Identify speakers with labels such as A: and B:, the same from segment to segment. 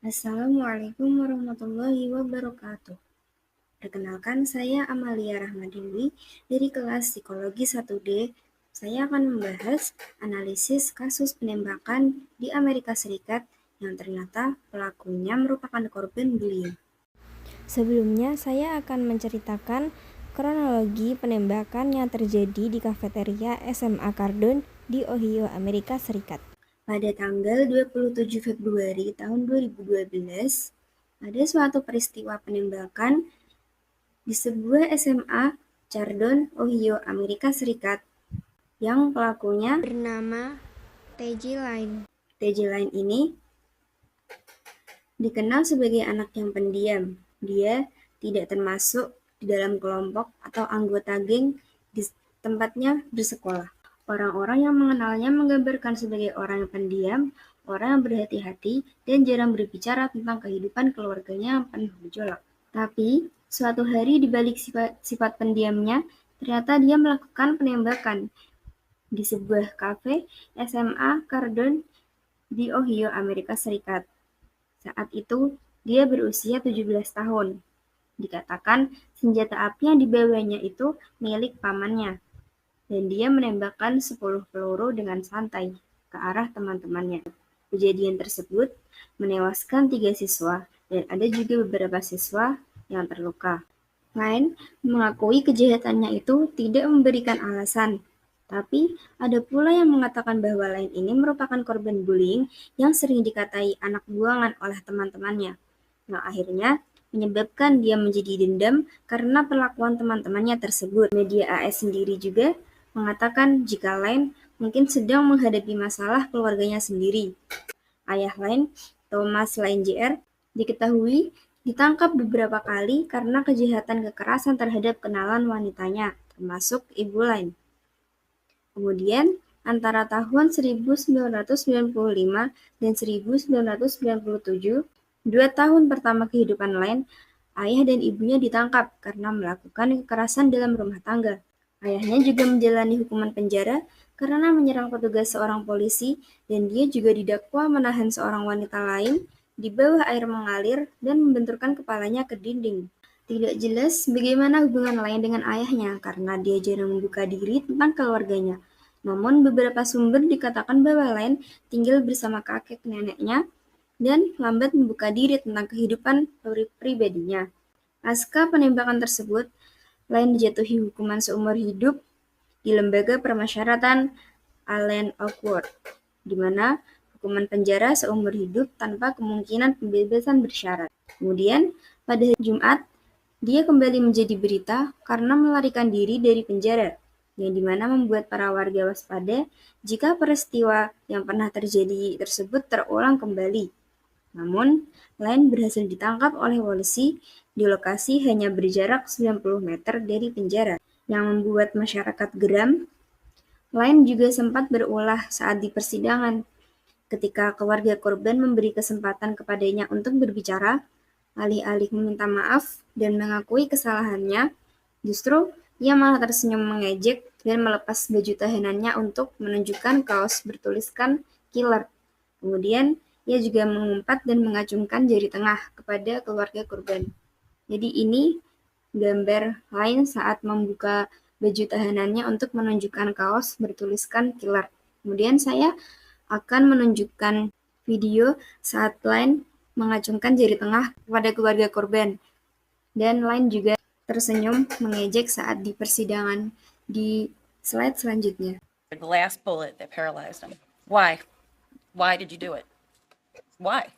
A: Assalamualaikum warahmatullahi wabarakatuh. Perkenalkan, saya Amalia Rahmadewi dari kelas Psikologi 1D. Saya akan membahas analisis kasus penembakan di Amerika Serikat yang ternyata pelakunya merupakan korban bullying. Sebelumnya, saya akan menceritakan kronologi penembakan yang terjadi di kafeteria SMA Cardone di Ohio, Amerika Serikat. Pada tanggal 27 Februari tahun 2012, ada suatu peristiwa penembakan di sebuah SMA Cardone, Ohio, Amerika Serikat, yang pelakunya bernama T.J. Lane. T.J. Lane ini dikenal sebagai anak yang pendiam. Dia tidak termasuk di dalam kelompok atau anggota geng di tempatnya bersekolah. Orang-orang yang mengenalnya menggambarkan sebagai orang yang pendiam, orang yang berhati-hati, dan jarang berbicara tentang kehidupan keluarganya yang penuh gejolak. Tapi, suatu hari di balik sifat pendiamnya, ternyata dia melakukan penembakan di sebuah kafe SMA Cardone di Ohio, Amerika Serikat. Saat itu, dia berusia 17 tahun. Dikatakan senjata api yang dibawanya itu milik pamannya, dan dia menembakkan 10 peluru dengan santai ke arah teman-temannya. Kejadian tersebut menewaskan 3 siswa, dan ada juga beberapa siswa yang terluka. Lane mengakui kejahatannya itu tidak memberikan alasan, tapi ada pula yang mengatakan bahwa Lane ini merupakan korban bullying yang sering dikatai anak buangan oleh teman-temannya, yang akhirnya menyebabkan dia menjadi dendam karena perlakuan teman-temannya tersebut. Media AS sendiri juga mengatakan jika Lane mungkin sedang menghadapi masalah keluarganya sendiri. Ayah Lane, Thomas Lane Jr., diketahui ditangkap beberapa kali karena kejahatan kekerasan terhadap kenalan wanitanya, termasuk ibu Lane. Kemudian, antara tahun 1995 dan 1997, 2 tahun pertama kehidupan Lane, ayah dan ibunya ditangkap karena melakukan kekerasan dalam rumah tangga. Ayahnya juga menjalani hukuman penjara karena menyerang petugas seorang polisi, dan dia juga didakwa menahan seorang wanita lain di bawah air mengalir dan membenturkan kepalanya ke dinding. Tidak jelas bagaimana hubungan Lane dengan ayahnya karena dia jarang membuka diri tentang keluarganya. Namun beberapa sumber dikatakan bahwa Lane tinggal bersama kakek neneknya dan lambat membuka diri tentang kehidupan pribadinya. Pasca penembakan tersebut, Lane dijatuhi hukuman seumur hidup di Lembaga Permasyarakatan Allen Oakwood, di mana hukuman penjara seumur hidup tanpa kemungkinan pembebasan bersyarat. Kemudian, pada Jumat, dia kembali menjadi berita karena melarikan diri dari penjara, yang dimana membuat para warga waspada jika peristiwa yang pernah terjadi tersebut terulang kembali. Namun, Lane berhasil ditangkap oleh polisi di lokasi hanya berjarak 90 meter dari penjara, yang membuat masyarakat geram. Lane juga sempat berulah saat di persidangan. Ketika keluarga korban memberi kesempatan kepadanya untuk berbicara, alih-alih meminta maaf dan mengakui kesalahannya, justru ia malah tersenyum mengejek dan melepas baju tahanannya untuk menunjukkan kaos bertuliskan "Killer". Kemudian, ia juga mengumpat dan mengacungkan jari tengah kepada keluarga korban. Jadi ini gambar Lane saat membuka baju tahanannya untuk menunjukkan kaos bertuliskan "Killer". Kemudian saya akan menunjukkan video saat Lane mengacungkan jari tengah kepada keluarga korban. Dan Lane juga tersenyum mengejek saat di persidangan di slide selanjutnya.
B: The last bullet that paralyzed him. Why? Why did you do it? Why?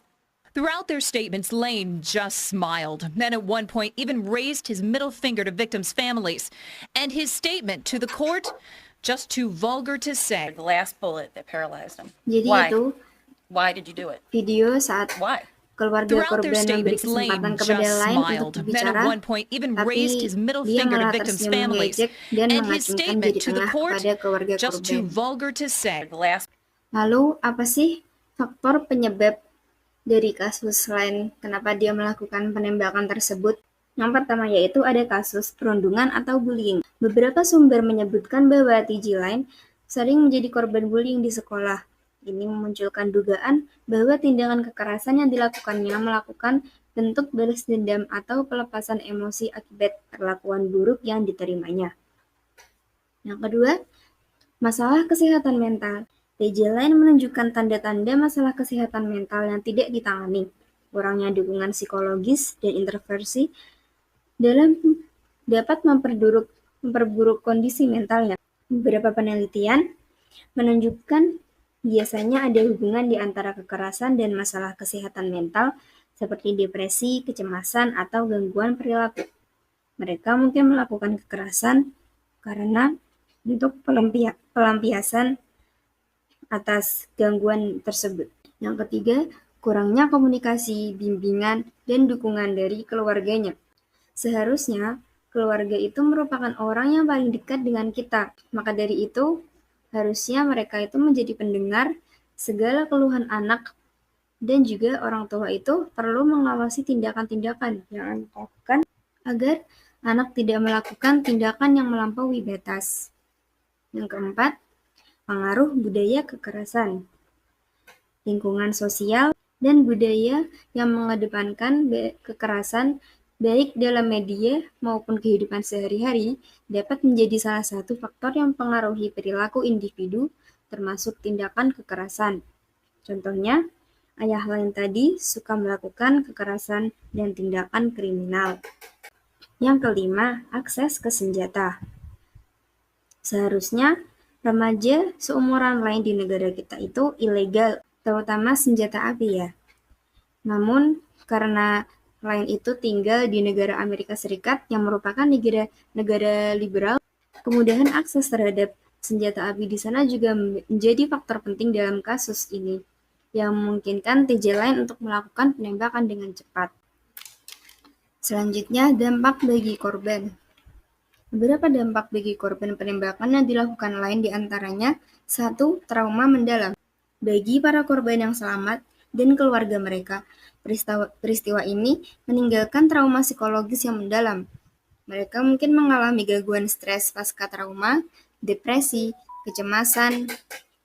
C: Throughout their statements, Lane just smiled, and at one point even raised his middle finger to victims' families. And his statement to the court, just too vulgar to say.
B: The last bullet that paralyzed him.
A: Jadi
B: Why?
A: itu
B: Why did you do it?
A: video saat
B: Why?
A: keluarga
C: Throughout their
A: korban memberi
C: statements,
A: kesempatan
C: Lane
A: kepada
C: just
A: Lane untuk
C: smiled, and
A: berbicara,
C: at one point even raised
A: tapi
C: his middle
A: dia
C: finger to
A: malah
C: victims'
A: tersenyum
C: families.
A: mengejek dan
C: And his
A: mengacungkan
C: statement
A: jari
C: to the
A: tengah
C: court,
A: kepada keluarga
C: just too
A: korban.
C: vulgar to say.
B: The last.
A: Lalu, apa sih faktor penyebab dari kasus Lane kenapa dia melakukan penembakan tersebut? Yang pertama yaitu ada kasus perundungan atau bullying. Beberapa sumber menyebutkan bahwa T.J. Lane sering menjadi korban bullying di sekolah. Ini memunculkan dugaan bahwa tindakan kekerasan yang dilakukannya melakukan bentuk balas dendam atau pelepasan emosi akibat perlakuan buruk yang diterimanya. Yang kedua, masalah kesehatan mental. TJ lain menunjukkan tanda-tanda masalah kesehatan mental yang tidak ditangani, kurangnya dukungan psikologis dan intervensi dapat memperburuk kondisi mentalnya. Beberapa penelitian menunjukkan biasanya ada hubungan di antara kekerasan dan masalah kesehatan mental seperti depresi, kecemasan, atau gangguan perilaku. Mereka mungkin melakukan kekerasan karena untuk pelampiasan atas gangguan tersebut. Yang ketiga, kurangnya komunikasi, bimbingan, dan dukungan dari keluarganya. Seharusnya, keluarga itu merupakan orang yang paling dekat dengan kita. Maka dari itu, harusnya mereka itu menjadi pendengar segala keluhan anak, dan juga orang tua itu perlu mengawasi tindakan-tindakan yang dilakukan agar anak tidak melakukan tindakan yang melampaui batas. Yang keempat, pengaruh budaya kekerasan, lingkungan sosial, dan budaya yang mengedepankan kekerasan baik dalam media maupun kehidupan sehari-hari dapat menjadi salah satu faktor yang mempengaruhi perilaku individu termasuk tindakan kekerasan. Contohnya, ayah lain tadi suka melakukan kekerasan dan tindakan kriminal. Yang kelima, akses ke senjata. Seharusnya remaja seumuran lain di negara kita itu ilegal, terutama senjata api ya. Namun, karena lain itu tinggal di negara Amerika Serikat yang merupakan negara liberal, kemudahan akses terhadap senjata api di sana juga menjadi faktor penting dalam kasus ini, yang memungkinkan TJ lain untuk melakukan penembakan dengan cepat. Selanjutnya, dampak bagi korban. Beberapa dampak bagi korban penembakan yang dilakukan lain diantaranya, 1. Trauma mendalam. Bagi para korban yang selamat dan keluarga mereka, peristiwa ini meninggalkan trauma psikologis yang mendalam. Mereka mungkin mengalami gangguan stres pasca trauma, depresi, kecemasan,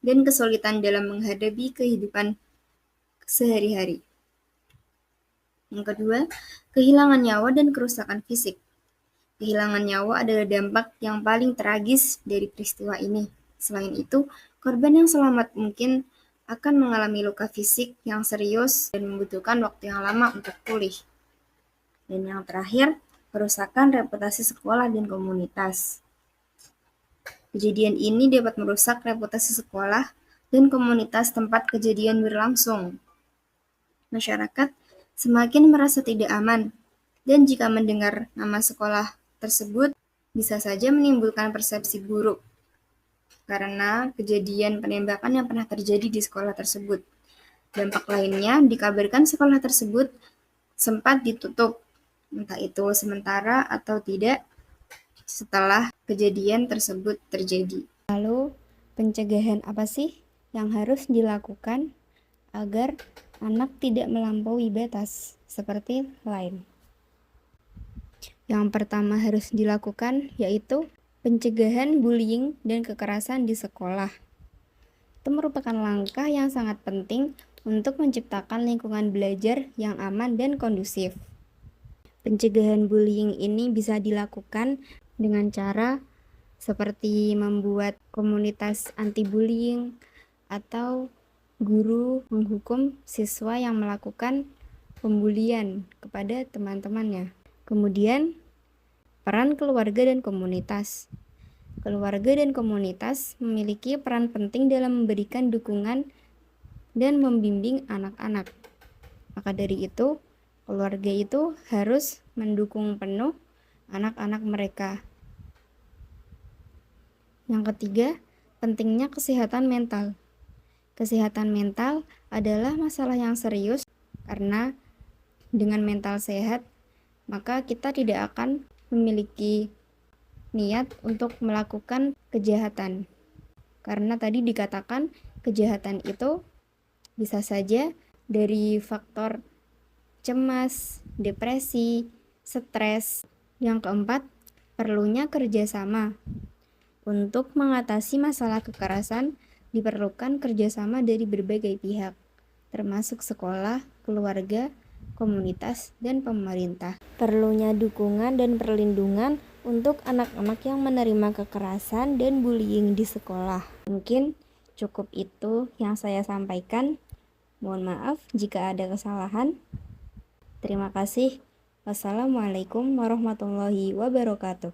A: dan kesulitan dalam menghadapi kehidupan sehari-hari. Yang kedua, kehilangan nyawa dan kerusakan fisik. Kehilangan nyawa adalah dampak yang paling tragis dari peristiwa ini. Selain itu, korban yang selamat mungkin akan mengalami luka fisik yang serius dan membutuhkan waktu yang lama untuk pulih. Dan yang terakhir, kerusakan reputasi sekolah dan komunitas. Kejadian ini dapat merusak reputasi sekolah dan komunitas tempat kejadian berlangsung. Masyarakat semakin merasa tidak aman, dan jika mendengar nama sekolah tersebut bisa saja menimbulkan persepsi buruk karena kejadian penembakan yang pernah terjadi di sekolah tersebut. Dampak lainnya, dikabarkan sekolah tersebut sempat ditutup, entah itu sementara atau tidak, setelah kejadian tersebut terjadi. Lalu, pencegahan apa sih yang harus dilakukan agar anak tidak melampaui batas seperti lain? Yang pertama harus dilakukan yaitu pencegahan bullying dan kekerasan di sekolah. Itu merupakan langkah yang sangat penting untuk menciptakan lingkungan belajar yang aman dan kondusif. Pencegahan bullying ini bisa dilakukan dengan cara seperti membuat komunitas anti-bullying atau guru menghukum siswa yang melakukan pembulian kepada teman-temannya. Kemudian, peran keluarga dan komunitas. Keluarga dan komunitas memiliki peran penting dalam memberikan dukungan dan membimbing anak-anak. Maka dari itu, keluarga itu harus mendukung penuh anak-anak mereka. Yang ketiga, pentingnya kesehatan mental. Kesehatan mental adalah masalah yang serius karena dengan mental sehat, maka kita tidak akan memiliki niat untuk melakukan kejahatan. Karena tadi dikatakan kejahatan itu bisa saja dari faktor cemas, depresi, stres. Yang keempat, perlunya kerjasama untuk mengatasi masalah kekerasan Diperlukan kerjasama dari berbagai pihak, termasuk sekolah, keluarga, komunitas, dan pemerintah. Perlunya dukungan dan perlindungan untuk anak-anak yang menerima kekerasan dan bullying di sekolah. Mungkin cukup itu yang saya sampaikan. Mohon maaf jika ada kesalahan. Terima kasih. Wassalamualaikum warahmatullahi wabarakatuh.